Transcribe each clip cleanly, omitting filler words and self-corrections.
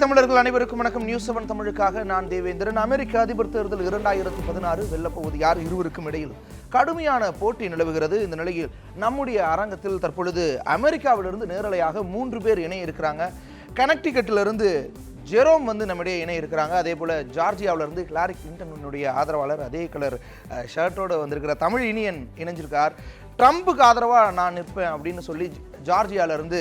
தமிழர்கள் அனைவருக்கும் வணக்கம். நியூஸ் 7 தமிழுக்காக நான் தேவேந்திரன். அமெரிக்க அதிபர் தேர்தல் 2016 வெல்லப்போவது யார் இருவருக்கும் இடையில் கடுமையான போட்டி நிலவுகிறது. இந்த நிலையில் நம்முடைய அரங்கத்தில் தற்பொழுது அமெரிக்காவிலிருந்து நேரலையாக 3 பேர் இணைய இருக்கிறாங்க. கனெக்டிகட்டிலிருந்து ஜெரோம் நம்மிடையே இணைய இருக்கிறாங்க. அதே போல் ஜார்ஜியாவிலிருந்து ஹிலாரி கிளின்டனுடைய ஆதரவாளர் அதே கலர் ஷர்ட்டோடு வந்திருக்கிற தமிழ் இனியன் இணைஞ்சிருக்கார். ட்ரம்புக்கு ஆதரவாக நான் நிற்பேன் அப்படின்னு சொல்லி ஜார்ஜியாவிலிருந்து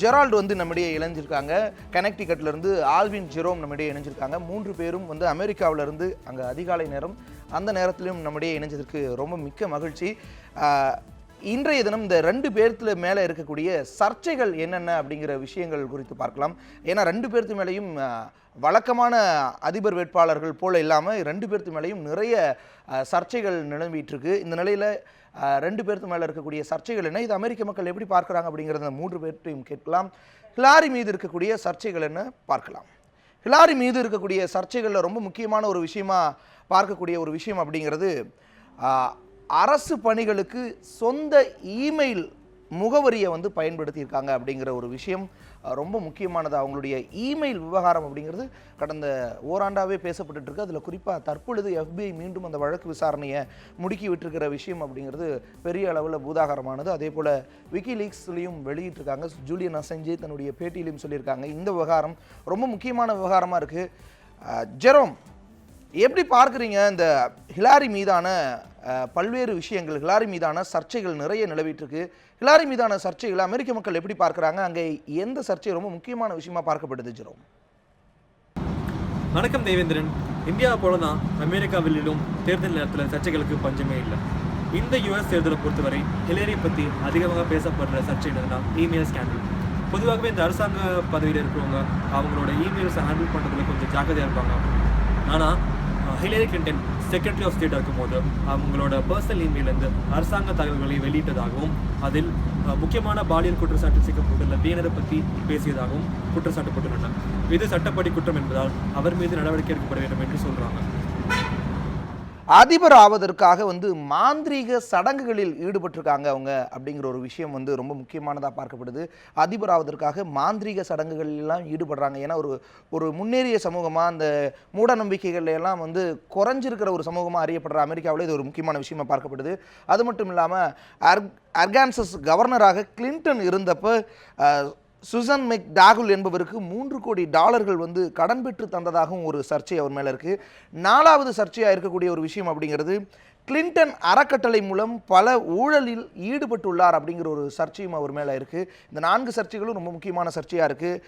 ஜெரால்டு நம்மிடையே இணைஞ்சிருக்காங்க. கனெக்டிகட்லேருந்து ஆல்வின் ஜெரோம் நம்மிடையே இணைஞ்சிருக்காங்க. 3 பேரும் அமெரிக்காவிலிருந்து அங்கே அதிகாலை நேரம், அந்த நேரத்திலும் நம்மிடையே இணைஞ்சதற்கு ரொம்ப மிக்க மகிழ்ச்சி. இன்றைய தினம் இந்த 2 பேர்த்துல மேலே இருக்கக்கூடிய சர்ச்சைகள் என்னென்ன அப்படிங்கிற விஷயங்கள் குறித்து பார்க்கலாம். ஏன்னா 2 பேர்த்து மேலேயும் வழக்கமான அதிபர் வேட்பாளர்கள் போல இல்லாமல் 2 பேர்த்து மேலேயும் நிறைய சர்ச்சைகள் நிலவிட்டு இருக்கு. இந்த நிலையில் 2 பேர்த்து மேலே இருக்கக்கூடிய சர்ச்சைகள் என்ன, இது அமெரிக்க மக்கள் எப்படி பார்க்குறாங்க அப்படிங்கிறத 3 பேர்த்தையும் கேட்கலாம். ஹிலாரி மீது இருக்கக்கூடிய சர்ச்சைகள் என்ன பார்க்கலாம். ஹிலாரி மீது இருக்கக்கூடிய சர்ச்சைகளில் ரொம்ப முக்கியமான ஒரு விஷயமா பார்க்கக்கூடிய ஒரு விஷயம் அப்படிங்கிறது, அரசு பணிகளுக்கு சொந்த இமெயில் முகவரியை பயன்படுத்தியிருக்காங்க அப்படிங்கிற ஒரு விஷயம் ரொம்ப முக்கியமானது. அவங்களுடைய இமெயில் விவகாரம் அப்படிங்கிறது கடந்த ஓராண்டாவே பேசப்பட்டு இருக்கு. அதில் குறிப்பாக தற்பொழுது FBI மீண்டும் அந்த வழக்கு விசாரணையை முடுக்கி விட்டுருக்கிற விஷயம் அப்படிங்கிறது பெரிய அளவில் பூதாகரமானது. அதே போல் விக்கிலீக்ஸ்லையும் வெளியிட்டிருக்காங்க. ஜூலியன் அசஞ்சே தன்னுடைய பேட்டியிலையும் சொல்லியிருக்காங்க. இந்த விவகாரம் ரொம்ப முக்கியமான விவகாரமாக இருக்குது. ஜெரோம், எப்படி பார்க்குறீங்க இந்த ஹிலாரி மீதான பல்வேறு விஷயங்கள், ஹிலாரி மீதான சர்ச்சைகள் நிறைய நிலவிட்டுருக்கு. ஹிலாரி மீதான சர்ச்சைகள் அமெரிக்க மக்கள் எப்படி பார்க்குறாங்க, அங்கே எந்த சர்ச்சை ரொம்ப முக்கியமான விஷயமா பார்க்கப்படுது ஜெரோம்? வணக்கம் தேவேந்திரன். இந்தியாவை போல தான் அமெரிக்காவிலும் தேர்தல் நேரத்தில் சர்ச்சைகளுக்கு பஞ்சமே இல்லை. இந்த US தேர்தலை பொறுத்தவரை ஹிலாரி பற்றி அதிகமாக பேசப்படுற சர்ச்சை என்னன்னா இமெயில் ஸ்கேண்டல். பொதுவாகவே இந்த அரசாங்க பதவியில் இருக்கிறவங்க அவங்களோட இமெயில்ஸை ஹேண்டில் பண்ணுறதுல கொஞ்சம் ஜாக்கிரதையாக இருப்பாங்க. ஆனால் ஹிலாரி கிளின்டன் செக்ரட்டரி ஆஃப் ஸ்டேட்டாக இருக்கும்போது அவங்களோட பர்சனல் இமெயிலேருந்து அரசாங்க தகவல்களை வெளியிட்டதாகவும் அதில் முக்கியமான பாலியல் குற்றச்சாட்டு சிக்கப்பட்டுள்ள வீணரை பற்றி பேசியதாகவும் குற்றச்சாட்டு போட்டுள்ளனர். இது சட்டப்படி குற்றம் என்பதால் அவர் மீது நடவடிக்கை எடுக்கப்பட வேண்டும் என்று சொல்கிறாங்க. அதிபர் ஆவதற்காக மாந்திரீக சடங்குகளில் ஈடுபட்டிருக்காங்க அவங்க அப்படிங்கிற ஒரு விஷயம் ரொம்ப முக்கியமானதாக பார்க்கப்படுது. அதிபர் ஆவதற்காக மாந்திரீக சடங்குகள் எல்லாம் ஈடுபடுறாங்க. ஏன்னா ஒரு முன்னேறிய சமூகமாக அந்த மூட நம்பிக்கைகள் எல்லாம் குறைஞ்சிருக்கிற ஒரு சமூகமாக அறியப்படுற அமெரிக்காவில் இது ஒரு முக்கியமான விஷயமா பார்க்கப்படுது. அது மட்டும் இல்லாமல் அர்கான்சஸ் கவர்னராக கிளின்டன் இருந்தப்போ சுசன் மெக்டாகுல் என்பவருக்கு $3 கோடி கடன் பெற்று தந்ததாகவும் ஒரு சர்ச்சை அவர் மேலே இருக்குது. 4வது சர்ச்சையாக இருக்கக்கூடிய ஒரு விஷயம் அப்படிங்கிறது, கிளின்டன் அறக்கட்டளை மூலம் பல ஊழலில் ஈடுபட்டுள்ளார் அப்படிங்கிற ஒரு சர்ச்சையும் அவர் மேலே இருக்குது. இந்த 4 சர்ச்சைகளும் ரொம்ப முக்கியமான சர்ச்சையாக இருக்குது.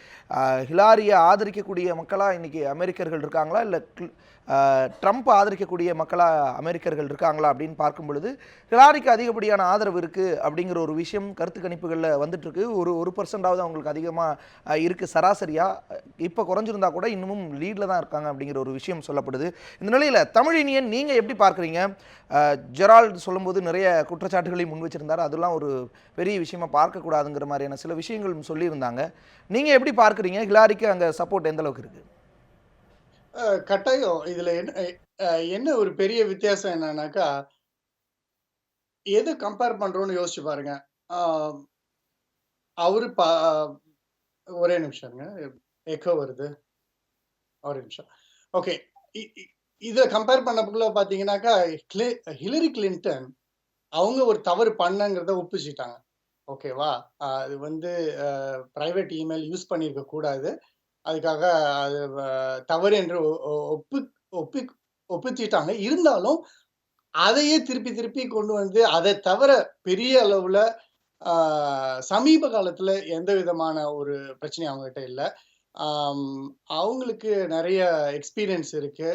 ஹிலாரியை ஆதரிக்கக்கூடிய மக்களாக இன்றைக்கி அமெரிக்கர்கள் இருக்காங்களா, இல்லை ட்ரம்ப் ஆதரிக்கக்கூடிய மக்களாக அமெரிக்கர்கள் இருக்காங்களா அப்படின்னு பார்க்கும் பொழுது ஹிலாரிக்கு அதிகப்படியான ஆதரவு இருக்குது அப்படிங்கிற ஒரு விஷயம் கருத்து கணிப்புகளில் வந்துட்டுருக்கு. ஒரு 1% அவங்களுக்கு அதிகமாக இருக்குது சராசரியாக. இப்போ குறைஞ்சிருந்தா கூட இன்னமும் லீடில் தான் இருக்காங்க அப்படிங்கிற ஒரு விஷயம் சொல்லப்படுது. இந்த நிலையில் தமிழ் இனியன், நீங்கள் எப்படி பார்க்குறீங்க? ஜெரால்டு சொல்லும்போது நிறைய குற்றச்சாட்டுகளையும் முன் வச்சிருந்தார். அதெல்லாம் ஒரு பெரிய விஷயமா பார்க்கக்கூடாதுங்கிற மாதிரியான சில விஷயங்கள் சொல்லியிருந்தாங்க. நீங்கள் எப்படி பார்க்குறீங்க? ஹிலாரிக்கு அங்கே சப்போர்ட் எந்த அளவுக்கு இருக்குது? கட்டாயம். இதுல என்ன ஒரு பெரிய வித்தியாசம் என்னன்னாக்கா, எது கம்பேர் பண்றோம்னு யோசிச்சு பாருங்க. அவரு ஒரே நிமிஷம்ங்க, எக்கோ வருது. ஒரு நிமிஷம். ஓகே. இத கம்பேர் பண்ணக்குள்ள பாத்தீங்கன்னாக்கா, ஹிலரி கிளின்டன் அவங்க ஒரு தவறு பண்ணங்கிறத ஒப்புச்சிட்டாங்க. ஓகேவா? அது பிரைவேட் இமெயில் யூஸ் பண்ணியிருக்க கூடாது. அதுக்காக அது தவறு என்று ஒப்புச்சிட்டாங்க. இருந்தாலும் அதையே திருப்பி கொண்டு அதை தவிர பெரிய அளவுல சமீப காலத்துல எந்த விதமான ஒரு பிரச்சனையும் அவங்ககிட்ட இல்லை. அவங்களுக்கு நிறைய எக்ஸ்பீரியன்ஸ் இருக்கு.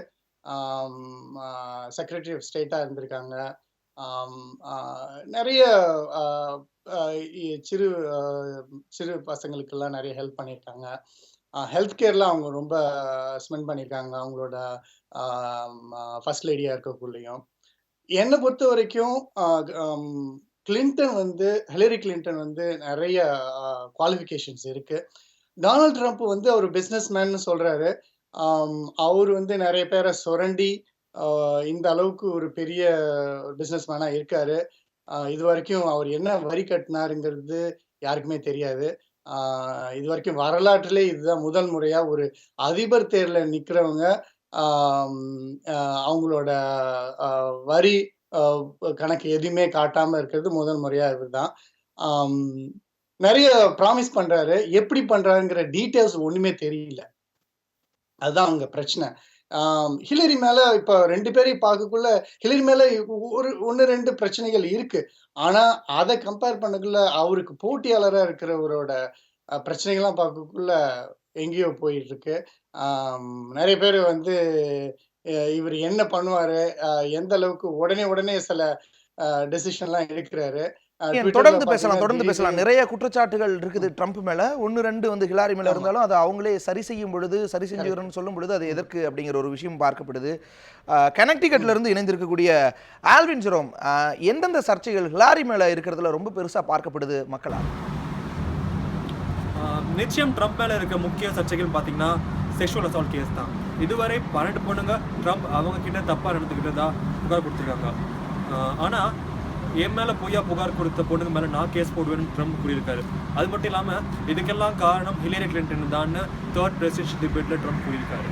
செக்ரட்டரி ஆஃப் ஸ்டேட்டா இருந்திருக்காங்க. நிறைய சிறு சிறு பசங்களுக்கெல்லாம் நிறைய ஹெல்ப் பண்ணியிருக்காங்க. ஹெல்த் கேர்ல அவங்க ரொம்ப ஸ்பெண்ட் பண்ணியிருக்காங்க, அவங்களோட ஃபர்ஸ்ட் லேடியா இருக்கக்குள்ளேயும். என்னை பொறுத்த வரைக்கும் கிளின்டன் ஹிலரி கிளின்டன் நிறைய குவாலிஃபிகேஷன்ஸ் இருக்கு. டொனால்ட் ட்ரம்ப் அவர் பிஸ்னஸ் மேன்னு சொல்றாரு. அவர் நிறைய பேரை சுரண்டி இந்த அளவுக்கு ஒரு பெரிய பிஸ்னஸ் மேனா இருக்காரு. இது வரைக்கும் அவர் என்ன வரி கட்டினாருங்கிறது யாருக்குமே தெரியாது. இது வரைக்கும் வரலாற்றிலே இதுதான் முதல் முறையா ஒரு அதிபர் தேர்ல நிக்கிறவங்க அவங்களோட வரி கணக்கு எதுவுமே காட்டாம இருக்கிறது முதல் முறையா இவர்தான். நிறைய ப்ராமிஸ் பண்றாரு. எப்படி பண்றாருங்கிற டீட்டெயில்ஸ் ஒண்ணுமே தெரியல. அதுதான் அங்க பிரச்சனை. ஹிலரி மேல இப்ப 2 பேரையும் பார்க்கக்குள்ள ஹிலரி மேல ஒரு 1, 2 பிரச்சனைகள் இருக்கு. ஆனா அத கம்பேர் பண்ணக்குள்ள அவருக்கு போட்டியாளரா இருக்கிறவரோட பிரச்சனைகள்லாம் பார்க்கக்குள்ள எங்கேயோ போயிட்டு இருக்கு. நெறைய பேரு வந்து இவரு என்ன பண்ணுவாரு? எந்த அளவுக்கு உடனே சில டெசிஷன்லாம் எடுக்குறாரு. ட்விட்டர்ல தொடர்ந்து பார்த்தீங்கன்னா தொடர்ந்து திடீர் பேசலாம். திடீர்னு நிறைய குற்றச்சாட்டுகள் இருக்குது ம். ட்ரம்ப் மேல. 1, 2 வந்து ஹிலாரி மேல ஆமா. இருந்தாலும், அத அவங்களே சரி செய்யும் பொழுது, சரி கரெக்ட். செஞ்சுக்கிறேன்னு சொல்லும் பொழுது, அது ம். எதற்கு அப்படிங்கிற ஒரு விஷயம் பார்க்கப்படுது. கனெக்டிகட்ல ம். இருந்து இணைந்திருக்கக்கூடிய ஆல்வின் ஜெரோம், எந்தெந்த சர்ச்சைகள் ஹிலாரி மேல இருக்கிறதுல ரொம்ப பெருசா பார்க்கப்படுது மக்களால்? நிச்சயம் ட்ரம்ப் மேலே இருக்க முக்கிய சர்ச்சைகள் பார்த்தீங்கன்னா செக்ஷுவல் அசால்ட் கேஸ் தான். இதுவரை 12 பொண்ணுங்க ட்ரம்ப் அவங்க கிட்ட தப்பாக நடந்துக்கிட்டதா புகார் கொடுத்துருக்காங்க. ஆனால் என் மேலே பொய்யா புகார் கொடுத்த பொண்ணுங்க மேலே நான் கேஸ் போடுவேன்னு ட்ரம்ப் கூறியிருக்காரு. அது மட்டும் இல்லாமல் இதுக்கெல்லாம் காரணம் ஹிலரி கிளின்டன் தான் 3rd பிரசிடென்ஷியல் டிபேட்டில் ட்ரம்ப் கூறியிருக்காரு.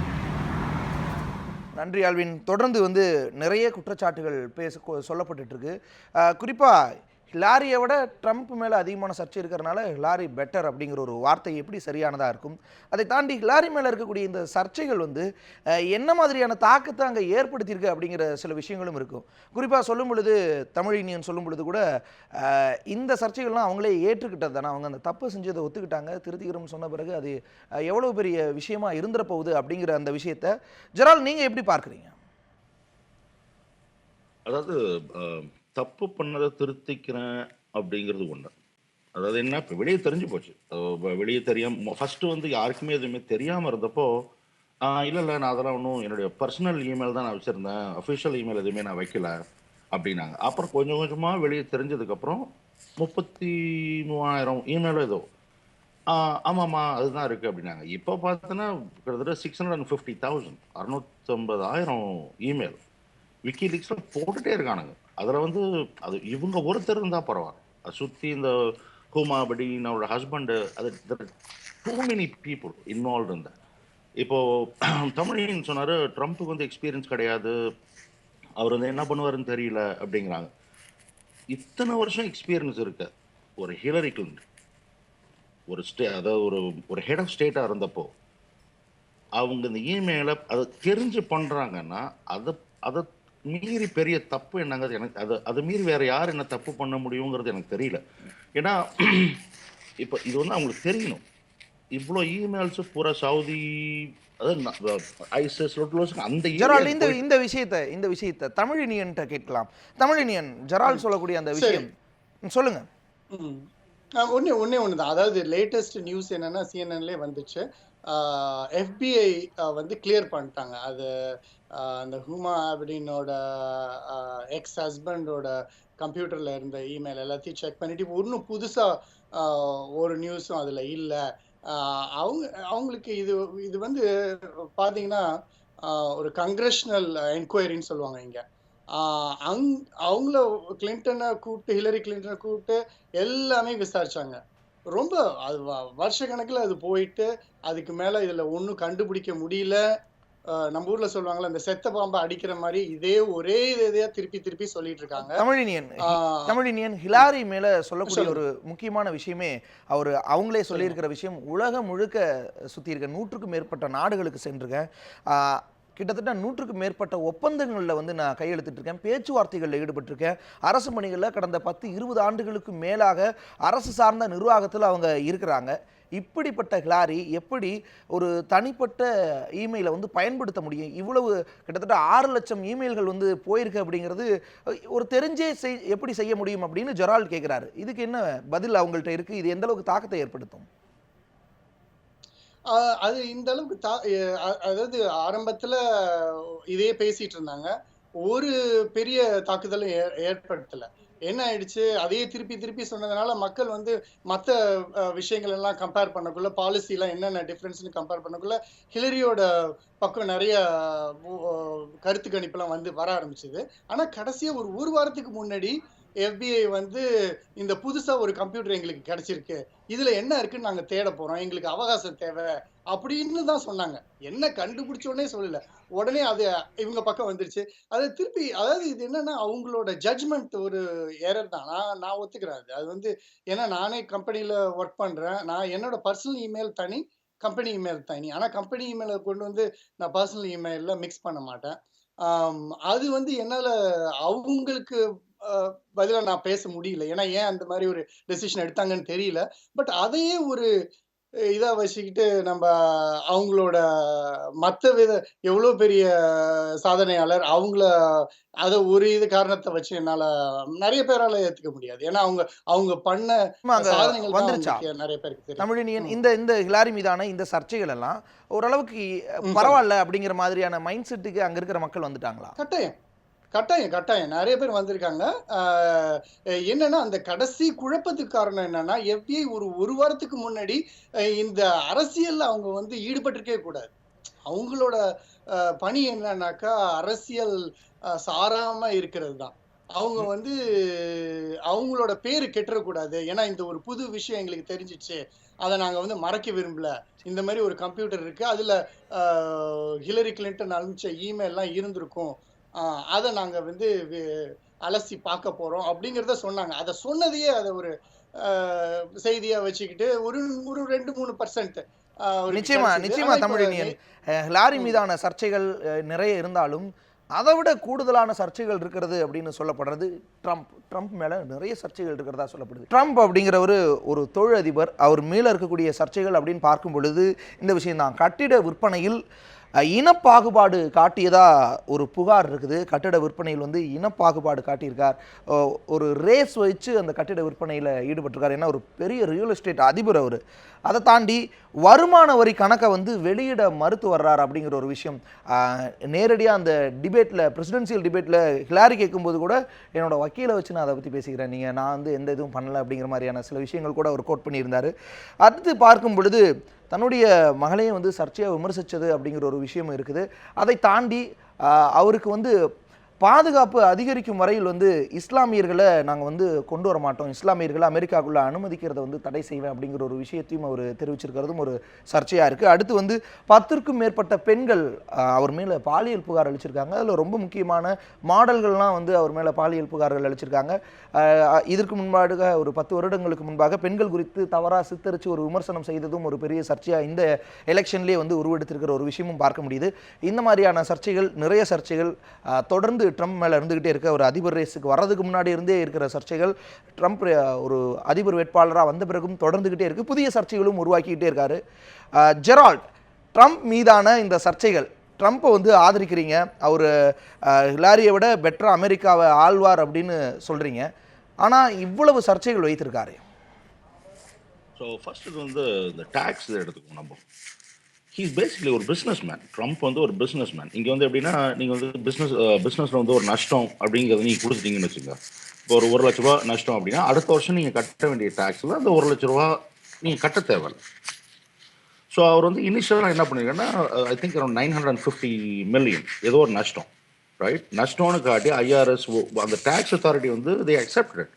நன்றி ஆல்வின். தொடர்ந்து வந்து நிறைய குற்றச்சாட்டுகள் சொல்லப்பட்டுட்டு இருக்கு. குறிப்பா ஹிலாரியை விட ட்ரம்ப் மேல அதிகமான சர்ச்சை இருக்கிறனால ஹிலாரி பெட்டர் அப்படிங்கிற ஒரு வார்த்தை எப்படி சரியானதா இருக்கும்? அதை தாண்டி ஹிலாரி மேல இருக்கக்கூடிய இந்த சர்ச்சைகள் வந்து என்ன மாதிரியான தாக்கத்தை அங்க ஏற்படுத்தியிருக்கு அப்படிங்கிற சில விஷயங்களும் இருக்கும். குறிப்பா சொல்லும் பொழுது தமிழினியன் சொல்லும் பொழுது கூட இந்த சர்ச்சைகள்லாம் அவங்களே ஏற்றுக்கிட்டது தானே, அவங்க அந்த தப்பு செஞ்சதை ஒத்துக்கிட்டாங்க, திருத்திக்கிறோம்னு சொன்ன பிறகு அது எவ்வளவு பெரிய விஷயமா இருந்துற போகுது அப்படிங்கிற அந்த விஷயத்தை ஜெரால் நீங்க எப்படி பார்க்குறீங்க? அதாவது தப்பு பண்ணதை திருத்திக்கிறேன் அப்படிங்கிறது ஒண்ணு. அதாவது என்ன, இப்போ வெளியே தெரிஞ்சு போச்சு. வெளியே தெரியாம ஃபர்ஸ்ட் வந்து யாருக்குமே எதுவுமே தெரியாம இருந்தப்போ இல்லை இல்லை நான் அதெல்லாம் ஒன்றும் என்னுடைய பர்சனல் இமெயில் தான் நான் வச்சிருந்தேன், அஃபிஷியல் இமெயில் எதுவுமே நான் வைக்கல அப்படின்னாங்க. அப்புறம் கொஞ்சம் கொஞ்சமா வெளியே தெரிஞ்சதுக்கப்புறம் 33,000 இமெயிலோ ஏதோ ஆமாம்மா அதுதான் இருக்கு அப்படின்னாங்க. இப்போ பார்த்தோன்னா கிட்டத்தட்ட 650,000 650,000 இமெயில் விக்கிலீக்ஸில் போட்டுட்டே இருக்கானுங்க. அதில் வந்து அது இவங்க ஒருத்தர் இருந்தால் பரவாயில்ல, அதை சுற்றி இந்த ஹூமா படீன் அவரோட ஹஸ்பண்டு, அது டூ மெனி பீப்புள் இன்வால்வ் இந்த. இப்போது தமிழின்னு சொன்னார் ட்ரம்ப்புக்கு வந்து எக்ஸ்பீரியன்ஸ் கிடையாது, அவர் வந்து என்ன பண்ணுவாருன்னு தெரியல அப்படிங்கிறாங்க. இத்தனை வருஷம் எக்ஸ்பீரியன்ஸ் இருக்க ஒரு ஹிலரி கிளின்டன் ஒரு அதாவது ஒரு ஹெட் ஆஃப் ஸ்டேட்டாக இருந்தப்போ அவங்க இந்த இமெயிலை அதை தெரிஞ்சு பண்ணுறாங்கன்னா அதை அதை மீறி பெரிய தப்பு என்னங்கிறது எனக்கு அதை மீறி வேற யார் என்ன தப்பு பண்ண முடியுங்கிறது எனக்கு தெரியல. ஏன்னா இப்போ இது வந்து அவங்களுக்கு தெரியணும். இவ்வளோ இமெயில்ஸ் பூரா சவுதி, அதாவது ஐசிஸ் அந்த ஜெரால் இந்த விஷயத்தை தமிழினியன்ட்ட கேட்கலாம். தமிழினியன், ஜெரால் சொல்லக்கூடிய அந்த சரி. விஷயம் சொல்லுங்க. ஒன்னே ஒண்ணுதான். அதாவது லேட்டஸ்ட் நியூஸ் என்னன்னா சிஎன்என்ல வந்துச்சு. FBI வந்து கிளியர் பண்ணிட்டாங்க. அது அந்த ஹூமா ஆப்டினோட எக்ஸ் ஹஸ்பண்டோட கம்ப்யூட்டர்ல இருந்த இமெயில் எல்லாத்தையும் செக் பண்ணிட்டு ஒன்றும் புதுசா ஒரு நியூஸும் அதுல இல்ல. அவங்களுக்கு இது வந்து பாத்தீங்கன்னா ஒரு கங்க்ரெஷனல் என்கொயரின்னு சொல்லுவாங்க இங்க. அவங்கள ஹிலரி கிளின்டனை கூப்பிட்டு எல்லாமே விசாரிச்சாங்க. ரொம்ப அது வருஷ கணக்குல அது போயிட்டு அதுக்கு மேல இதுல ஒண்ணும் கண்டுபிடிக்க முடியல. நம்ம ஊர்ல சொல்லுவாங்கல்ல, அந்த செத்த பாம்பை அடிக்கிற மாதிரி ஒரே இதையா திருப்பி சொல்லிட்டு இருக்காங்க. தமிழினியன் ஹிலாரி மேல சொல்லக்கூடிய சொல்லுங்க. ஒரு முக்கியமான விஷயமே அவங்களே சொல்லியிருக்கிற விஷயம், உலகம் முழுக்க சுத்தி இருக்க 100க்கும் மேற்பட்ட நாடுகளுக்கு சென்றிருக்கேன், கிட்டத்தட்ட 100க்கும் மேற்பட்ட ஒப்பந்தங்களில் வந்து நான் கையெழுத்திட்டு இருக்கேன், பேச்சுவார்த்தைகளில் ஈடுபட்டிருக்கேன், அரசு பணிகளில் கடந்த 10-20 ஆண்டுகளுக்கு மேலாக அரசு சார்ந்த நிர்வாகத்தில் அவங்க இருக்கிறாங்க. இப்படிப்பட்ட ஹிலாரி எப்படி ஒரு தனிப்பட்ட இமெயிலை வந்து பயன்படுத்த முடியும்? இவ்வளவு கிட்டத்தட்ட 6 லட்சம் இமெயில்கள் வந்து போயிருக்கு அப்படிங்கிறது ஒரு தெரிஞ்சே எப்படி செய்ய முடியும் அப்படின்னு ஜெரால் கேட்குறாரு. இதுக்கு என்ன பதில் அவங்கள்ட்ட இருக்கு? இது எந்த அளவுக்கு தாக்கத்தை ஏற்படுத்தும்? அது இந்த அளவுக்கு அதாவது ஆரம்பத்துல இதே பேசிட்டு இருந்தாங்க. ஒரு பெரிய தாக்குதலும் ஏற்படுத்தல. என்ன ஆயிடுச்சு, அதையே திருப்பி சொன்னதுனால மக்கள் வந்து மத்த விஷயங்கள் எல்லாம் கம்பேர் பண்ணக்குள்ள, பாலிசி எல்லாம் என்னென்ன டிஃபரன்ஸ்னு கம்பேர் பண்ணக்குள்ள ஹிலரியோட பக்கம் நிறைய கருத்து கணிப்பெல்லாம் வந்து வர ஆரம்பிச்சது. ஆனா கடைசியா ஒரு வாரத்துக்கு முன்னாடி FBI வந்து இந்த புதுசா ஒரு கம்ப்யூட்டர் எங்களுக்கு கிடைச்சிருக்கு, இதுல என்ன இருக்குன்னு நாங்க தேட போறோம், எங்களுக்கு அவகாசம் தேவை அப்படின்னு தான் சொன்னாங்க. என்ன கண்டுபிடிச்ச உடனே சொல்லல, உடனே அது இவங்க பக்கம் வந்துருச்சு. அது திருப்பி அதாவது இது என்னன்னா அவங்களோட ஜட்ஜ்மெண்ட் ஒரு எரர் தான். நான் ஒத்துக்கிறேன் அது. அது வந்து ஏன்னா நானே கம்பெனில ஒர்க் பண்றேன். நான் என்னோட பர்சனல் இமெயில் தனி, கம்பெனி இமெயில் தனி. ஆனா கம்பெனி இமெயில கொண்டு வந்து நான் பர்சனல் இமெயில்ல மிக்ஸ் பண்ண மாட்டேன். அது வந்து என்னால அவங்களுக்கு அ பதிலா நான் பேச முடியல. ஏன்னா ஏன் அந்த மாரி ஒரு டெசிஷன் எடுத்தாங்கன்னு தெரியல. பட் அதையே ஒரு இதா வச்சுக்கிட்டு நம்ப அவங்களோட மத்த வித எவ்வளோ பெரிய சாதனையாளர், அவங்கள அத ஒரு இது காரணத்த வச்சு என்னால நெறைய பேரால ஏத்துக்க முடியாது. ஏன்னா அவங்க அவங்க பண்ண அங்க சாதனைகள் தான் வந்துருச்சா? அவங்களுக்கு நெறைய பேருக்கு தெரியும். தமிழினியன் ம். இந்த இந்த ஹிலாரி மீதான இந்த சர்ச்சைகள் எல்லாம் ஓரளவுக்கு சொல்லுங்க. பரவால்ல அப்படிங்கிற மாதிரியான மைண்ட் செட்டுக்கு அங்க இருக்கிற மக்கள் வந்துட்டாங்களா? கட்டாயம். கட்டாயம். நெறைய பேர் வந்திருக்காங்க. ஆ என்னன்னா, அந்த கடைசி குழப்பத்துக்கு காரணம் என்னன்னா, FBI ஒரு வாரத்துக்கு முன்னாடி இந்த அரசியல்ல அவங்க வந்து ஈடுபட்டிருக்கவே கூடாது. அவங்களோட பணி என்னன்னாக்கா, அரசியல் சாராம இருக்கிறது தான். அவங்க ம். வந்து அவங்களோட பேரு கெட்டுறக்கூடாது. ஏன்னா, இந்த ஒரு புது விஷயம் எங்களுக்கு தெரிஞ்சுச்சு. அத நாங்க வந்து மறைக்க விரும்பல. இந்த மாரி ஒரு கம்ப்யூட்டர் இருக்கு. அதுல அ ஹிலரி கிளின்டன் அனுப்பிச்ச இமெயில்லாம் இருந்திருக்கும். அ அத நாங்க வந்து அலசி பார்க்க போறோம் அப்படிங்கிறத சொன்னாங்க. அத சொன்னதையே அத ஒரு அ செய்தியா வச்சுக்கிட்டு ஒரு ஒரு 2, 3% அவருக்கு நிச்சயமா, கிடைச்சது. நிச்சயமா ஆனா இப்ப தமிழினியன். ஹிலாரி ம். மீதான சர்ச்சைகள் நிறைய இருந்தாலும், அதை விட கூடுதலான சர்ச்சைகள் இருக்கிறது அப்படின்னு சொல்லப்படுறது ட்ரம்ப். ட்ரம்ப் மேல நிறைய சர்ச்சைகள் இருக்கிறதா சொல்லப்படுது. ட்ரம்ப் அப்படிங்கிறவரு ஒரு தொழிலதிபர். அவர் மேல இருக்கக்கூடிய சர்ச்சைகள் அப்படின்னு பார்க்கும் பொழுது இந்த விஷயம் தான். கட்டிட விற்பனையில் இனப்பாகுபாடு காட்டியதா ஒரு புகார் இருக்குது. கட்டிட விற்பனையில் வந்து இனப்பாகுபாடு காட்டியிருக்கார். ஒரு ரேஸ் வச்சு அந்த கட்டிட விற்பனையில் ஈடுபட்டிருக்கார். ஏன்னா ஒரு பெரிய ரியல் எஸ்டேட் அதிபர் அவர். அதை தாண்டி வருமான வரி கணக்கை வந்து வெளியிட மறுத்து வர்றார் அப்படிங்கிற ஒரு விஷயம். நேரடியாக அந்த டிபேட்டில், பிரசிடென்சியல் டிபேட்டில் ஹிலாரி கேட்கும்போது கூட என்னோட வக்கீலை வச்சு நான் அதை பற்றி பேசிக்கிறேன், நான் வந்து எந்த இதுவும் பண்ணலை அப்படிங்கிற மாதிரியான சில விஷயங்கள் கூட அவர் கோட் பண்ணியிருந்தார். அடுத்து பார்க்கும் பொழுது தன்னுடைய மகளையும் வந்து சர்ச்சையாக விமர்சித்தது அப்படிங்கிற ஒரு விஷயம் இருக்குது. அதை தாண்டி அவருக்கு வந்து பாதுகாப்பு அதிகரிக்கும் வரையில் வந்து இஸ்லாமியர்களை நாங்கள் வந்து கொண்டு வர மாட்டோம், இஸ்லாமியர்களை அமெரிக்காவுக்குள்ளே அனுமதிக்கிறத வந்து தடை செய்வேன் அப்படிங்கிற ஒரு விஷயத்தையும் அவர் தெரிவிச்சிருக்கிறதும் ஒரு சர்ச்சையாக இருக்குது. அடுத்து வந்து 10க்கும் மேற்பட்ட பெண்கள் அவர் மேலே பாலியல் புகார் அளிச்சிருக்காங்க. அதில் ரொம்ப முக்கியமான மாடல்கள்லாம் வந்து அவர் மேலே பாலியல் புகார்கள் அளிச்சிருக்காங்க. இதற்கு முன்பாக ஒரு 10 வருடங்களுக்கு முன்பாக பெண்கள் குறித்து தவறாக சித்தரித்து ஒரு விமர்சனம் செய்ததும் ஒரு பெரிய சர்ச்சையாக இந்த எலெக்ஷன்லேயே வந்து உருவெடுத்திருக்கிற ஒரு விஷயமும் பார்க்க முடியுது. இந்த மாதிரியான சர்ச்சைகள், நிறைய சர்ச்சைகள் தொடர்ந்து ட்ரம்ப் மேலே இருந்துகிட்டே இருக்க, ஒரு அதிபர் ரேஸுக்கு வர்றதுக்கு முன்னாடி இருந்தே இருக்கிற சர்ச்சைகள் ட்ரம்ப் ஒரு அதிபர் வேட்பாளராக வந்த பிறகும் தொடர்ந்துகிட்டே இருக்கு. புதிய சர்ச்சைகளும் உருவாக்கிக்கிட்டே இருக்காரு. ஜெரால்ட், ட்ரம்ப் மீதான இந்த சர்ச்சைகள், ட்ரம்ப்பை வந்து ஆதரிக்கிறீங்க, அவர் ஹிலாரியை விட பெட்டராக அமெரிக்காவை ஆழ்வார் அப்படின்னு சொல்கிறீங்க, ஆனால் இவ்வளவு சர்ச்சைகள் வைத்திருக்காரு. ஸோ ஃபர்ஸ்ட் இது வந்து இந்த டேக்ஸ் இதை எடுத்துக்கணும் நம்ம. ஹீஸ் பேசிக்கலி ஒரு பிஸ்னஸ் மேன். ட்ரம்ப் வந்து ஒரு பிஸ்னஸ் மேன். இங்கே வந்து எப்படின்னா, நீங்கள் வந்து பிஸ்னஸில் வந்து ஒரு நஷ்டம் அப்படிங்கிறத நீங்கள் கொடுத்துட்டீங்கன்னு வச்சுங்க. இப்போ ஒரு ₹1,00,000 நஷ்டம் அப்படின்னா அடுத்த வருஷம் நீங்கள் கட்ட வேண்டிய டேக்ஸில் அந்த ₹1,00,000 நீங்கள் கட்ட தேவையில்லை. ஸோ அவர் வந்து இனிஷியலாக என்ன பண்ணிருக்கேன்னா, ஐ திங்க் அரௌண்ட் 950 மில்லியன் ஏதோ ஒரு நஷ்டம், ரைட்? நஷ்டம்னு காட்டி IRS அந்த டேக்ஸ் அத்தாரிட்டி வந்து தே அக்செப்டட்.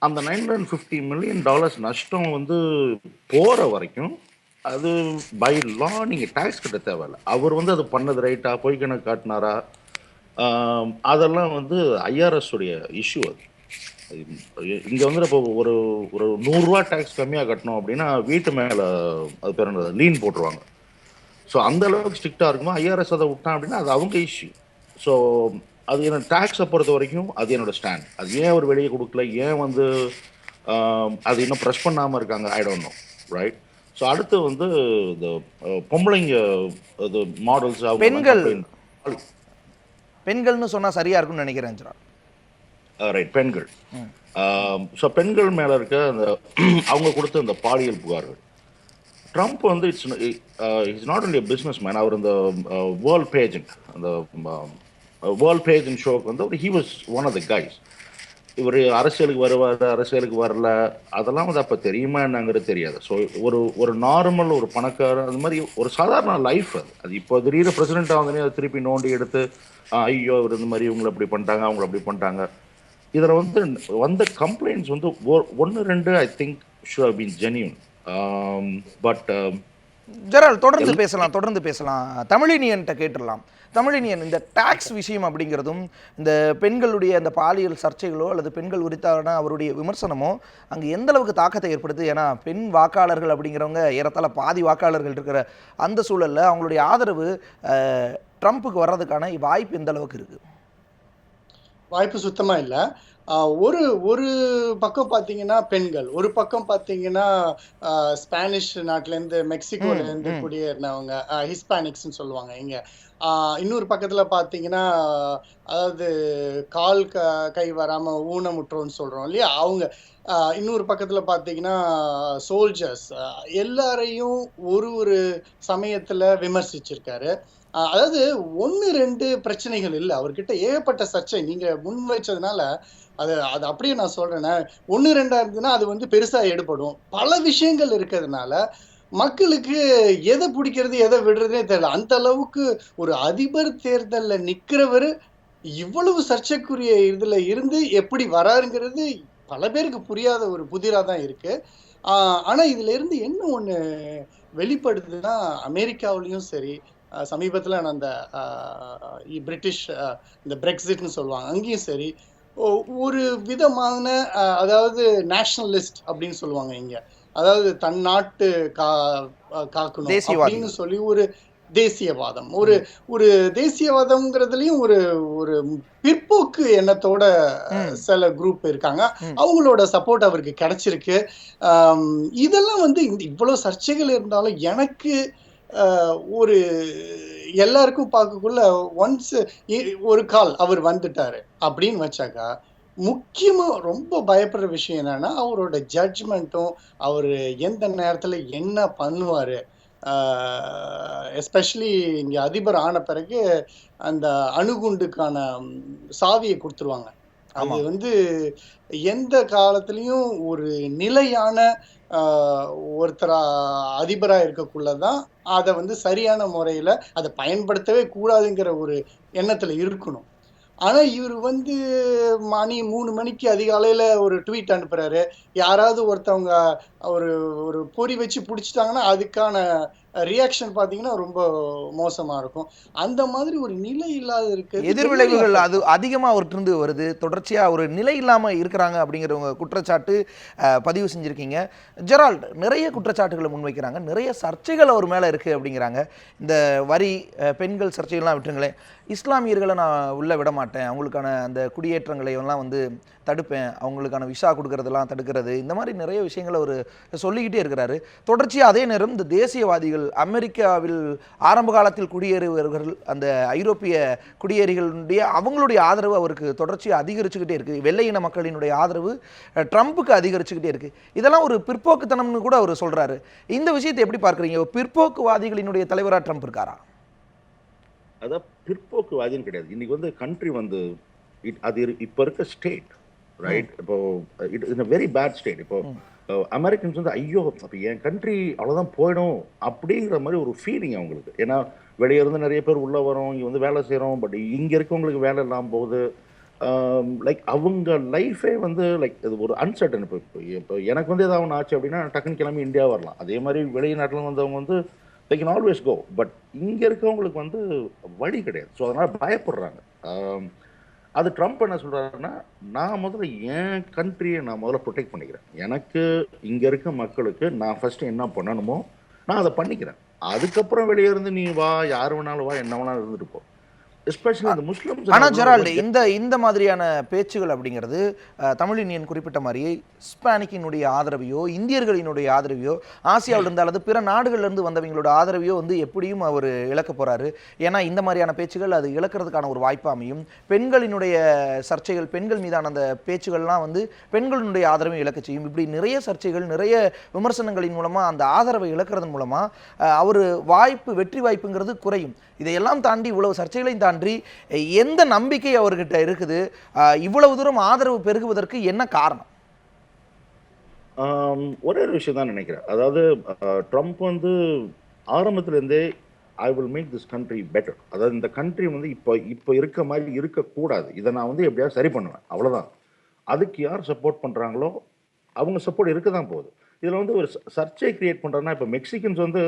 அந்த $950 மில்லியன் நஷ்டம் வந்து போகிற வரைக்கும் அது பை லா நீங்கள் டேக்ஸ் கட்ட தேவையில்ல. அவர் வந்து அது பண்ணது ரைட்டா, பொய் கணக்கு காட்டினாரா, அதெல்லாம் வந்து IRS உடைய இஷ்யூ. அது இங்கே வந்து இப்போ ஒரு ஒரு ₹100 டேக்ஸ் கம்மியாக கட்டணும் அப்படின்னா வீட்டு மேலே அது பேர் என்ன, லீன் போட்டுருவாங்க. ஸோ அந்த அளவுக்கு ஸ்ட்ரிக்டாக இருக்குமோ IRS அதை விட்டான் அப்படின்னா அது அவங்க இஷ்யூ. ஸோ அது என்னோட டேக்ஸை பொறுத்த வரைக்கும் அது என்னோட ஸ்டாண்ட். அது ஏன் அவர் வெளியே கொடுக்கல, ஏன் வந்து அது இன்னும் ப்ரெஸ் பண்ணாமல் இருக்காங்க, I don't know, right? So அடுத்து வந்து இந்த பொம்பளைங்க இது மாடல்ஸ், பெண்கள்னு சொன்னால் சரியாக இருக்கும்னு நினைக்கிறேன் ஜெரால்ட். ரைட், பெண்கள். ஸோ பெண்கள் மேலே இருக்க அந்த அவங்க கொடுத்த அந்த பாலியல் புகார்கள், ட்ரம்ப் வந்து it's not only business man. அவர் இந்த வேர்ல்ட் பேஜெண்ட், அந்த வேர்ல்ட் பேஜெண்ட் ஷோக்கு வந்து he was one of the guys. இவர் அரசியலுக்கு வருவார், அரசியலுக்கு வரல, அதெல்லாம் வந்து அப்போ தெரியுமா என்னங்கிறது தெரியாது. ஸோ ஒரு நார்மல் ஒரு பணக்காரர் அந்த மாதிரி ஒரு சாதாரண லைஃப் அது இப்போ திடீர்னு பிரசிடென்ட்டாக வந்தோடனே அதை திருப்பி நோண்டி எடுத்து ஐயோ இவர் இந்த மாதிரி இவங்களை அப்படி பண்ணிட்டாங்க, அவங்கள அப்படி பண்ணிட்டாங்க, இதுல வந்து வந்த கம்ப்ளைண்ட்ஸ் வந்து ஒன்னு ரெண்டு I think should have been genuine. But ஜெரால் தொடர்ந்து பேசலாம். தமிழினியன்ட்ட கேட்டுடலாம். தமிழினியன், இந்த டாக்ஸ் விஷயம் அப்படிங்கிறதும் இந்த பெண்களுடைய அந்த பாலியல் சர்ச்சைகளோ அல்லது பெண்கள் குறித்தான அவருடைய விமர்சனமோ அங்கே எந்த அளவுக்கு தாக்கத்தை ஏற்படுது? ஏன்னா பெண் வாக்காளர்கள் அப்படிங்கிறவங்க ஏறத்தாழ பாதி வாக்காளர்கள் இருக்கிற அந்த சூழலில் அவங்களுடைய ஆதரவு ட்ரம்ப்புக்கு வர்றதுக்கான வாய்ப்பு எந்த அளவுக்கு இருக்குது? வாய்ப்பு சுத்தமா இல்ல. ஒரு ஒரு பக்கம் பார்த்தீங்கன்னா பெண்கள், ஒரு பக்கம் பார்த்தீங்கன்னா ஸ்பானிஷ் நாட்டிலேருந்து மெக்சிகோலேருந்து குடியேறினவங்க, ஹிஸ்பானிக்ஸ்ன்னு சொல்லுவாங்க இங்க. இன்னொரு பக்கத்துல பார்த்தீங்கன்னா, அதாவது கால் கை வராம ஊனமுற்றோர்ன்னு சொல்றோம் இல்லையா? அவங்க. இன்னொரு பக்கத்துல பார்த்தீங்கன்னா சோல்ஜர்ஸ். எல்லாரையும் ஒரு சமயத்துல விமர்சிச்சிருக்காரு. அதாவது 1, 2 பிரச்சனைகள் இல்ல. அவர்கிட்ட ஏகப்பட்ட சர்ச்சை. நீங்க முன் வச்சதுனால அது அது அப்படியே நான் சொல்றேனே, 1, 2 இருந்ததுன்னா அது வந்து பெருசா எடுபடும். பல விஷயங்கள் இருக்கிறதுனால மக்களுக்கு எதை பிடிக்கிறது எதை விடுறதுனே தெரியல. அந்த அளவுக்கு ஒரு அதிபர் தேர்தல்ல நிக்கிறவரு இவ்வளவு சர்ச்சைக்குரிய இதுல இருந்து எப்படி வராருங்கிறது பல பேருக்கு புரியாத ஒரு புதிரா தான் இருக்கு. ஆனா இதுல இருந்து என்ன ஒண்ணு வெளிப்படுதுன்னா, அமெரிக்காவிலயும் சரி, சமீபத்துல நான் அந்த பிரிட்டிஷ் இந்த பிரெக்சிட்னு சொல்லுவாங்க, அங்கேயும் சரி ஒரு விதமான அதாவது நேஷனலிஸ்ட் அப்படின்னு சொல்லுவாங்க இங்க. அதாவது தன் நாட்டு காக்கணும் அப்படின்னு சொல்லி ஒரு தேசியவாதம், ஒரு தேசியவாதம்ங்கிறதுலயும் ஒரு ஒரு பிற்போக்கு எண்ணத்தோட சில குரூப் இருக்காங்க. அவங்களோட சப்போர்ட் அவருக்கு கிடைச்சிருக்கு. இதெல்லாம் வந்து இவ்வளவு சர்ச்சைகள் இருந்தாலும் எனக்கு ஒரு எல்லாருக்கும் பார்க்கக்குள்ள ஒன்ஸ் ஒரு கால் அவர் வந்துட்டாரு அப்படின்னு வச்சாக்கா, முக்கியமா ரொம்ப பயப்படுற விஷயம் என்னன்னா அவரோட ஜட்ஜ்மெண்ட்டும், அவரு எந்த நேரத்துல என்ன பண்ணுவாரு. எஸ்பெஷலி இங்க அதிபர் ஆன பிறகு அந்த அணுகுண்டுக்கான சாவியை கொடுத்துருவாங்க. அது வந்து எந்த காலத்திலயும் ஒரு நிலையான ஒருத்தரா அதிபரா இருக்கக்குள்ளதான் அதை வந்து சரியான முறையில அதை பயன்படுத்தவே கூடாதுங்கிற ஒரு எண்ணத்துல இருக்கணும். ஆனா இவர் வந்து மணி 3 மணிக்கு அதிகாலையில ஒரு ட்வீட் அனுப்புறாரு. யாராவது ஒருத்தவங்க ஒரு ஒரு பொறி வச்சு பிடிச்சிட்டாங்கன்னா அதுக்கான ரியாக்ஷன் பாத்தீங்கன்னா ரொம்ப மோசமா இருக்கும். அந்த மாதிரி ஒரு நிலை இல்லாத இருக்கு. எதிர்விளைவுகள் அது அதிகமா அவர்கிட்ட வருது. தொடர்ச்சியா ஒரு நிலை இல்லாம இருக்கிறாங்க அப்படிங்கிறவங்க குற்றச்சாட்டு பதிவு செஞ்சிருக்கீங்க. ஜெரால்ட், நிறைய குற்றச்சாட்டுகளை முன்வைக்கிறாங்க, நிறைய சர்ச்சைகள் அவர் மேல இருக்கு அப்படிங்கிறாங்க. இந்த வரி பெண்கள் சர்ச்சைகள்லாம் விட்டுருங்களேன், இஸ்லாமியர்களை நான் உள்ள விட மாட்டேன், அவங்களுக்கான அந்த குடியேற்றங்களை எல்லாம் வந்து தடுப்பேன், அவங்களுக்கான விசா கொடுக்கறதெல்லாம் தடுக்கிறது, இந்த மாதிரி நிறைய விஷயங்களை அவர் சொல்லிக்கிட்டே இருக்கிறாரு. தொடர்ச்சியாக அதே நேரம் இந்த தேசியவாதிகள், அமெரிக்காவில் ஆரம்ப காலத்தில் குடியேறுவர்கள், அந்த ஐரோப்பிய குடியேறிகளுடைய அவங்களுடைய ஆதரவு அவருக்கு தொடர்ச்சியாக அதிகரிச்சுக்கிட்டே இருக்குது. வெள்ளை இன மக்களினுடைய ஆதரவு ட்ரம்ப்புக்கு அதிகரிச்சுக்கிட்டே இருக்குது. இதெல்லாம் ஒரு பிற்போக்குத்தனம்னு கூட அவர் சொல்கிறாரு. இந்த விஷயத்தை எப்படி பார்க்குறீங்க? பிற்போக்குவாதிகளினுடைய தலைவராக ட்ரம்ப் இருக்காரா? அதான் பிற்போக்குவாதின்னு கிடையாது. இன்னைக்கு வந்து கண்ட்ரி வந்து அது இப்போ இருக்க ஸ்டேட் ரைட். இப்போ it is very bad state. இப்போ அமெரிக்கன்ஸ் வந்து ஐயோ அப்போ என் கண்ட்ரி அவ்வளோதான் போயிடும் அப்படிங்கிற மாதிரி ஒரு ஃபீலிங் அவங்களுக்கு. ஏன்னா வெளியே இருந்து நிறைய பேர் உள்ளே வரோம், இங்கே வந்து வேலை செய்கிறோம், பட் இங்கே இருக்கவங்களுக்கு வேலை இல்லாமல் போகுது. லைக் அவங்க லைஃபே வந்து லைக் இது ஒரு அன்சர்டன். இப்போ எனக்கு வந்து ஏதாவது ஒன்று ஆச்சு அப்படின்னா டக்குன்னு கிளம்பி இந்தியா வரலாம். அதே மாதிரி வெளிநாட்டில் வந்தவங்க வந்து they can always go. But இங்கே இருக்கவங்களுக்கு வந்து வழி கிடையாது. ஸோ அதனால் பயப்படுறாங்க. அது ட்ரம்ப் என்ன சொல்கிறாருன்னா, நான் முதல்ல என் கண்ட்ரியை நான் முதல்ல ப்ரொடெக்ட் பண்ணிக்கிறேன். எனக்கு இங்கே இருக்க மக்களுக்கு நான் ஃபஸ்ட்டு என்ன பண்ணணுமோ நான் அதை பண்ணிக்கிறேன். அதுக்கப்புறம் வெளியே இருந்து நீ வா, யார் வேணாலும் வா, என்ன வேணாலும் இருந்துட்டு போ. எஸ்பெஷலி இந்த முஸ்லிம்ஸ். ஆனால் ஜெரால்டு, இந்த மாதிரியான பேச்சுகள் அப்படிங்கிறது தமிழினியன் குறிப்பிட்ட மாதிரி ஸ்பானிக்கினுடைய ஆதரவையோ, இந்தியர்களினுடைய ஆதரவையோ, ஆசியாவில் இருந்து அல்லது பிற நாடுகள்லேருந்து வந்தவங்களோட ஆதரவையோ வந்து எப்படியும் அவர் இழக்க போகிறாரு. ஏன்னா இந்த மாதிரியான பேச்சுகள் அது இழக்கிறதுக்கான ஒரு வாய்ப்பு அமையும். பெண்களினுடைய சர்ச்சைகள், பெண்கள் மீதான அந்த பேச்சுகள்லாம் வந்து பெண்களினுடைய ஆதரவை இழக்க செய்யும். இப்படி நிறைய சர்ச்சைகள், நிறைய விமர்சனங்களின் மூலமாக அந்த ஆதரவை இழக்கிறதன் மூலமாக அவர் வெற்றி வாய்ப்புங்கிறது குறையும். இதையெல்லாம் தாண்டி, இவ்வளவு சர்ச்சைகளையும் தாண்டி எந்த நம்பிக்கை அவர்கிட்ட இருக்குது? இவ்வளவு தூரம் ஆதரவு பெருகுவதற்கு என்ன காரணம்? ஒரே ஒரு விஷயம் தான் நினைக்கிறேன். அதாவது ட்ரம்ப் வந்து ஆரம்பத்திலேருந்தே I will make this country better. அதாவது இந்த கண்ட்ரி வந்து இப்போ இருக்க மாதிரி இருக்கக்கூடாது, இதை நான் வந்து எப்படியாவது சரி பண்ணுவேன், அவ்வளோதான். அதுக்கு யார் சப்போர்ட் பண்றாங்களோ அவங்க சப்போர்ட் இருக்க தான் போகுது. இதுல வந்து ஒரு சர்ச்சை கிரியேட் பண்றதுன்னா, இப்போ மெக்சிகன்ஸ் வந்து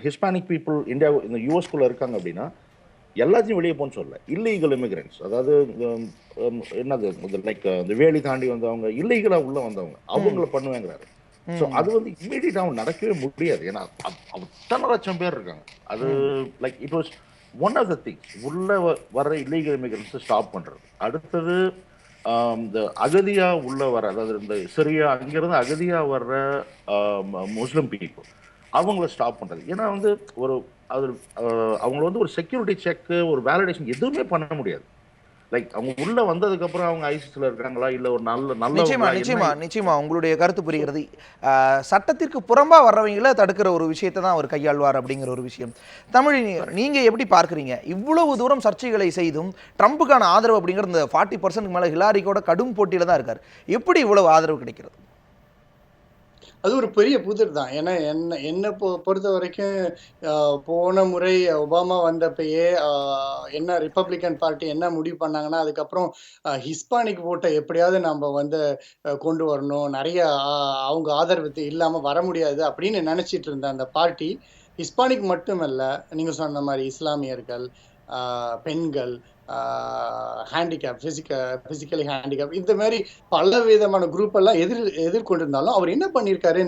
ஹிஸ்பானிக் பீப்புள் இந்தியா இந்த யூஎஸ்குள்ள இருக்காங்க அப்படின்னா எல்லாத்தையும் வெளியே போன்னு சொல்லல. இல்லீகல் இமிகிரண்ட்ஸ், அதாவது என்னது லைக் இந்த வேலி தாண்டி வந்தவங்க, இல்லீகலா உள்ள வந்தவங்க, அவங்கள பண்ணுவேங்கிறாரு. ஸோ அது வந்து இமீடியட்டா அவங்க நடக்கவே முடியாது. ஏன்னா அத்தனை லட்சம் பேர் இருக்காங்க. அது like it was one of the things. உள்ள வர்ற இல்லீகல் இமிகிரண்ட்ஸ் ஸ்டாப் பண்றது. அடுத்தது இந்த அகதியா உள்ள வர, அதாவது இந்த சிரியா அங்கிருந்து அகதியா வர்ற முஸ்லிம் பீப்புள் அவங்கள ஸ்டாப் பண்றது. ஏன்னா வந்து ஒரு அது அவங்கள வந்து ஒரு செக்யூரிட்டி செக், ஒரு வேலிடேஷன் எதுவுமே பண்ண முடியாது. லைக் அவங்க உள்ள வந்ததுக்கு அப்புறம் அவங்க ஐசிஸ்ல இருக்காங்களா இல்ல ஒரு நிச்சயமா உங்களுடைய கருத்து புரிகிறது. சட்டத்திற்கு புறம்பா வர்றவங்கள தடுக்கிற ஒரு விஷயத்தை தான் அவர் கையாள்வார் அப்படிங்கிற ஒரு விஷயம். தமிழினி, நீங்க எப்படி பார்க்குறீங்க? இவ்வளவு தூரம் சர்ச்சைகளை செய்தும் ட்ரம்புக்கான ஆதரவு அப்படிங்கிற இந்த 40% மேல ஹிலாரிக்கோட கடும் போட்டியில தான் இருக்காரு. எப்படி இவ்வளவு ஆதரவு கிடைக்கிறது? அது ஒரு பெரிய புதிர் தான். ஏன்னா என்ன பொறுத்த வரைக்கும் போன முறை ஒபாமா வந்தப்பயே என்ன ரிப்பப்ளிகன் பார்ட்டி என்ன முடிவு பண்ணாங்கன்னா, அதுக்கப்புறம் ஹிஸ்பானிக் ஓட்டை எப்படியாவது நம்ம வந்து கொண்டு வரணும், நிறைய அவங்க ஆதரவு இல்லாம வர முடியாது அப்படின்னு நினைச்சிட்டு இருந்த அந்த பார்ட்டி, ஹிஸ்பானிக் மட்டுமல்ல, நீங்க சொன்ன மாதிரி இஸ்லாமியர்கள், பெண்கள், ஹேண்டிகேப், பிசிக்கலி ஹேண்டிகேப், இந்த மாதிரி பல விதமான குரூப் எல்லாம் எதிர்கொண்டிருந்தாலும் அவர் என்ன பண்ணியிருக்காரு,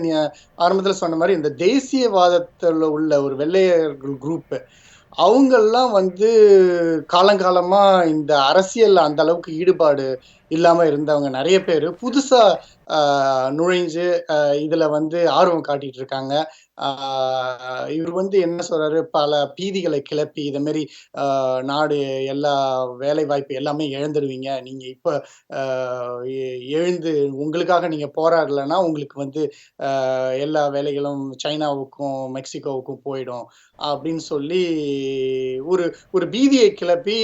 ஆரம்பத்தில் சொன்ன மாதிரி இந்த தேசியவாதத்தில் உள்ள ஒரு வெள்ளையர்கள் குரூப் அவங்கெல்லாம் வந்து காலங்காலமா இந்த அரசியல் அந்த அளவுக்கு ஈடுபாடு இல்லாம இருந்தவங்க நிறைய பேர் புதுசா நுழைஞ்சு இதுல வந்து ஆர்வம் காட்டிட்டு இருக்காங்க. இவர் வந்து என்ன சொல்றாரு, பல பீதிகளை கிளப்பி இத மாதிரி நாடு எல்லா வேலை வாய்ப்பு எல்லாமே இழந்துடுவீங்க, நீங்க இப்ப எழுந்து உங்களுக்காக நீங்க போராடலைன்னா உங்களுக்கு வந்து எல்லா வேலைகளும் சைனாவுக்கும் மெக்சிகோவுக்கும் போயிடும் அப்படின்னு சொல்லி ஒரு ஒரு பீதியை கிளப்பி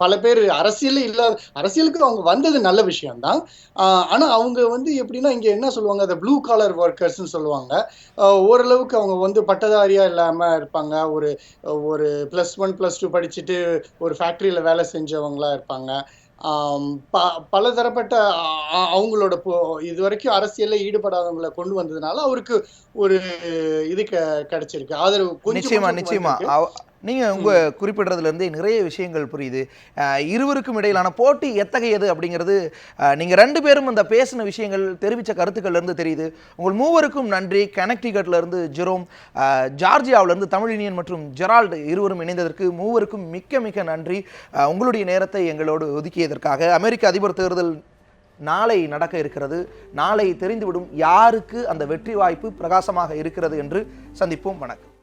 பல பேர் அரசியலுக்கு அவங்க வந்தது நல்ல விஷயம்தான். ஆனா அவங்க வந்து எப்படின்னா இங்க என்ன சொல்லுவாங்க, அந்த ப்ளூ காலர் ஒர்க்கர்ஸ்ன்னு சொல்லுவாங்க. ஓரளவுக்கு அவங்க வந்து பட்டதாரியா இல்லாம இருப்பாங்க. ஒரு ஒரு +1 +2 படிச்சுட்டு ஒரு ஃபேக்டரியில வேலை செஞ்சவங்களா இருப்பாங்க. பலதரப்பட்ட அவங்களோட இது வரைக்கும் அரசியல்ல ஈடுபடாதவங்களை கொண்டு வந்ததுனால அவருக்கு ஒரு இது கிடைச்சிருக்கு, ஆதரவு. நிச்சயமா நீங்க உங்க குறிப்பிடுறதுல இருந்து நிறைய விஷயங்கள் புரியுது. இருவருக்கும் இடையிலான போட்டி எத்தகையது அப்படிங்கிறது நீங்க 2 பேரும் அந்த பேசின விஷயங்கள், தெரிவித்த கருத்துக்கள்ல இருந்து தெரியுது. உங்கள் மூவருக்கும் நன்றி. கனெக்டிகட்ல இருந்து ஜெரோம், ஜார்ஜியாவில இருந்து தமிழினியன் மற்றும் ஜெரால்டு இருவரும் இணைந்ததற்கு மூவருக்கும் மிக்க மிக்க நன்றி. உங்களுடைய நேரத்தை எங்களோடு ஒதுக்கியதற்காக. அமெரிக்க அதிபர் தேர்தல் நாளை நடக்க இருக்கிறது. நாளை தெரிந்துவிடும் யாருக்கு அந்த வெற்றி வாய்ப்பு பிரகாசமாக இருக்கிறது என்று. சந்திப்போம். வணக்கம்.